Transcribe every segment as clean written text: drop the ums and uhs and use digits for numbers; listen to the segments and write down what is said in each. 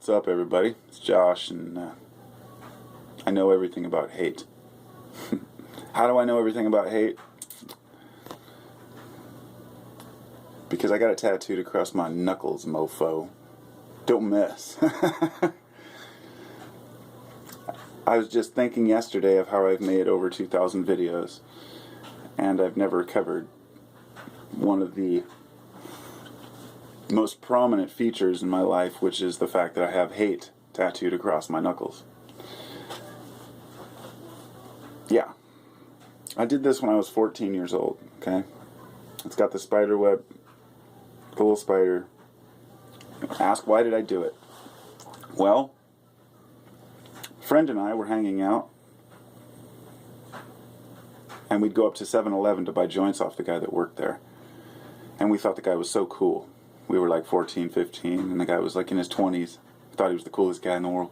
What's up, everybody? It's Josh, and I know everything about hate. How do I know everything about hate? Because I got it tattooed across my knuckles, mofo. Don't miss. I was just thinking yesterday of how I've made over 2,000 videos, and I've never covered one of the most prominent features in my life, which is the fact that I have hate tattooed across my knuckles. Yeah. I did this when I was 14 years old, okay? It's got the spider web, the little spider. Ask, why did I do it? Well, a friend and I were hanging out, and we'd go up to 7-Eleven to buy joints off the guy that worked there. And we thought the guy was so cool. We were like 14, 15, and the guy was like in his 20s. Thought he was the coolest guy in the world.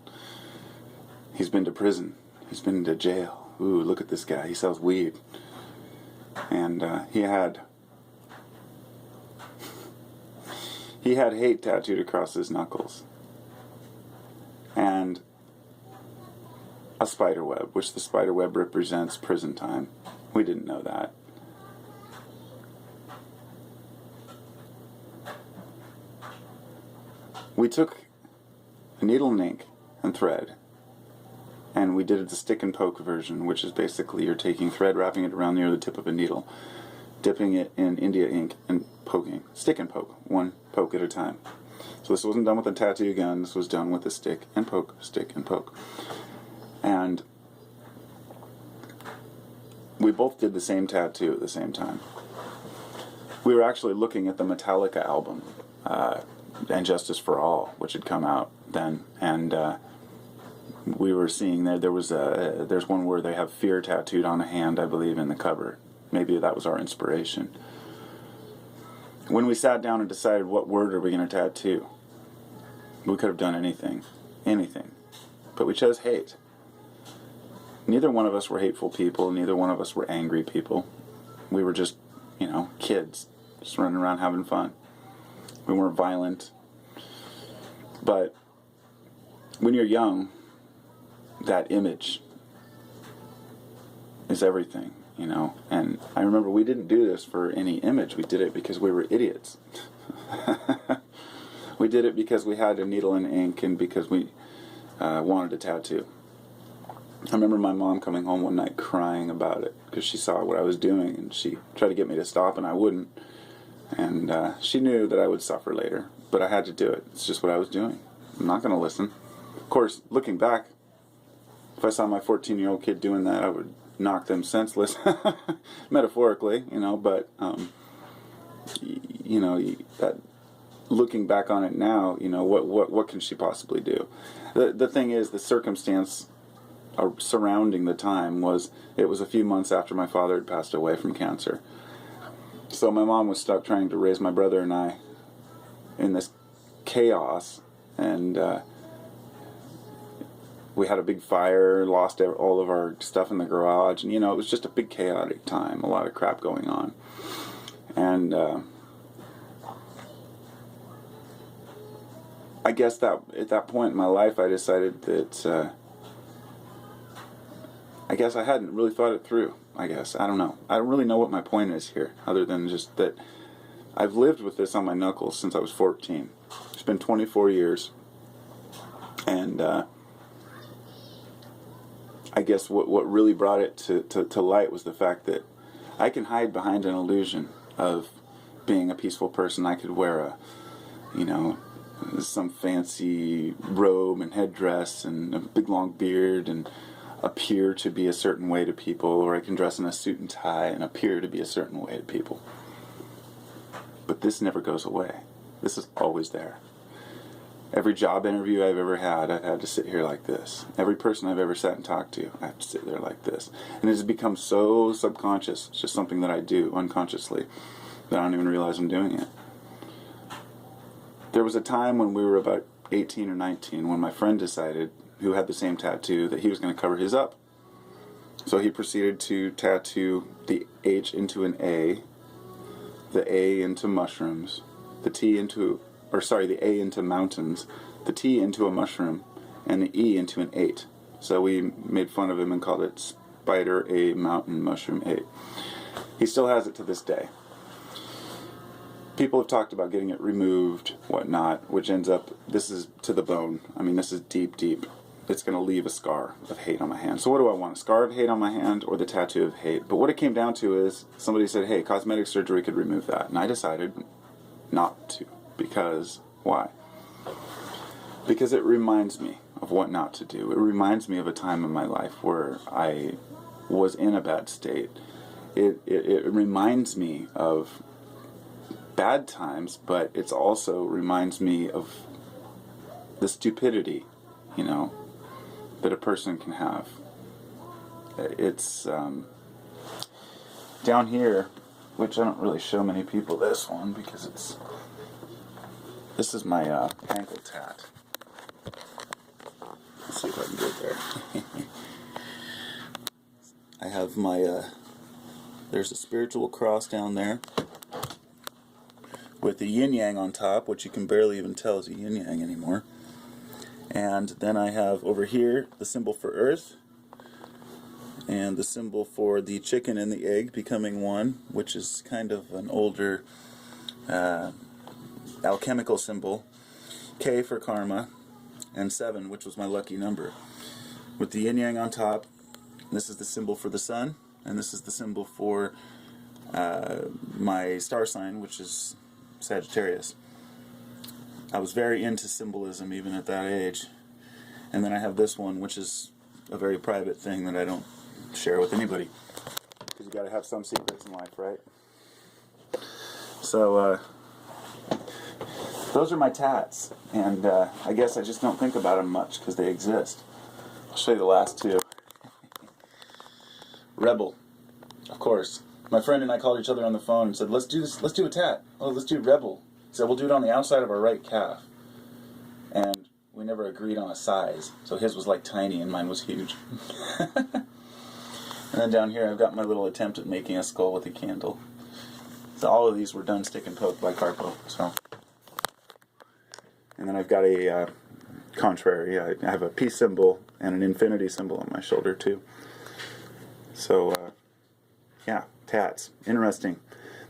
He's been to prison. He's been to jail. Ooh, look at this guy. He sells weed. And he had hate tattooed across his knuckles. And a spider web, which the spider web represents prison time. We didn't know that. We took a needle and ink and thread, and we did it the stick and poke version, which is basically you're taking thread, wrapping it around near the tip of a needle, dipping it in India ink, and poking. Stick and poke, one poke at a time. So this wasn't done with a tattoo gun, this was done with a stick and poke, stick and poke. And we both did the same tattoo at the same time. We were actually looking at the Metallica album, and Justice for All, which had come out then, and we were seeing there's one where they have fear tattooed on a hand, I believe, in the cover. Maybe that was our inspiration. When we sat down and decided what word are we going to tattoo, we could have done anything, but we chose hate. Neither one of us were hateful people, neither one of us were angry people. We were just, kids, just running around having fun. We weren't violent. But when you're young, that image is everything, And I remember we didn't do this for any image. We did it because we were idiots. We did it because we had a needle and ink and because we wanted a tattoo. I remember my mom coming home one night crying about it because she saw what I was doing and she tried to get me to stop and I wouldn't. And she knew that I would suffer later, but I had to do it. It's just what I was doing. I'm not going to listen. Of course, looking back, if I saw my 14-year-old kid doing that, I would knock them senseless, metaphorically, but, that looking back on it now, what can she possibly do? The thing is, the circumstance surrounding the time was, it was a few months after my father had passed away from cancer. So my mom was stuck trying to raise my brother and I in this chaos, and we had a big fire, lost all of our stuff in the garage, and it was just a big chaotic time, a lot of crap going on. And I guess that at that point in my life I decided that I guess I hadn't really thought it through. I don't know. I don't really know what my point is here, other than just that I've lived with this on my knuckles since I was 14. It's been 24 years. And I guess what really brought it to light was the fact that I can hide behind an illusion of being a peaceful person. I could wear some fancy robe and headdress and a big long beard and appear to be a certain way to people, or I can dress in a suit and tie and appear to be a certain way to people. But this never goes away. This is always there. Every job interview I've ever had, I've had to sit here like this. Every person I've ever sat and talked to, I have to sit there like this. And it has become so subconscious. It's just something that I do unconsciously that I don't even realize I'm doing it. There was a time when we were about 18 or 19 when my friend decided, who had the same tattoo, that he was going to cover his up. So he proceeded to tattoo the H into an A, the A into mushrooms, the T into or sorry, the A into mountains, the T into a mushroom, and the E into an 8. So we made fun of him and called it Spider A Mountain Mushroom 8. He still has it to this day. People have talked about getting it removed, whatnot, which ends up, this is to the bone. I mean, this is deep, deep. It's going to leave a scar of hate on my hand. So what do I want? A scar of hate on my hand or the tattoo of hate? But what it came down to is somebody said, hey, cosmetic surgery could remove that. And I decided not to. Because, why? Because it reminds me of what not to do. It reminds me of a time in my life where I was in a bad state. It reminds me of bad times, but it also reminds me of the stupidity, you know, that a person can have. It's down here, which I don't really show many people this one because this is my ankle tat. Let's see if I can get there. I have my there's a spiritual cross down there with the yin-yang on top, which you can barely even tell is a yin-yang anymore. And then I have over here the symbol for earth and the symbol for the chicken and the egg becoming one, which is kind of an older alchemical symbol. K for karma, and 7, which was my lucky number. With the yin-yang on top, this is the symbol for the sun, and this is the symbol for my star sign, which is Sagittarius. I was very into symbolism even at that age. And then I have this one, which is a very private thing that I don't share with anybody. Because you gotta have some secrets in life, right? So, those are my tats. And I guess I just don't think about them much because they exist. I'll show you the last two. Rebel, of course. My friend and I called each other on the phone and said, let's do this, let's do a tat. Oh, let's do Rebel. He said, we'll do it on the outside of our right calf. And we never agreed on a size. So his was like tiny and mine was huge. And then down here I've got my little attempt at making a skull with a candle. So all of these were done stick and poke by Carpo. So. And then I've got a contrary. I have a peace symbol and an infinity symbol on my shoulder too. So, yeah, tats. Interesting.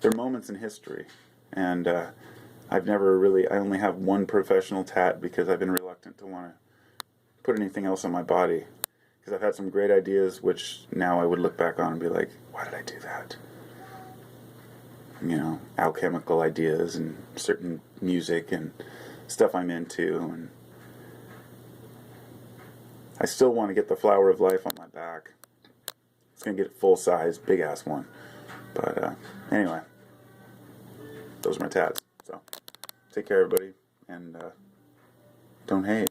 They're moments in history. And I've never really, I only have one professional tat because I've been reluctant to want to put anything else on my body. Because I've had some great ideas which now I would look back on and be like, why did I do that? You know, alchemical ideas and certain music and stuff I'm into. And I still want to get the flower of life on my back. It's going to get full size, big ass one. But anyway, those are my tats. So take care, everybody, and don't hate.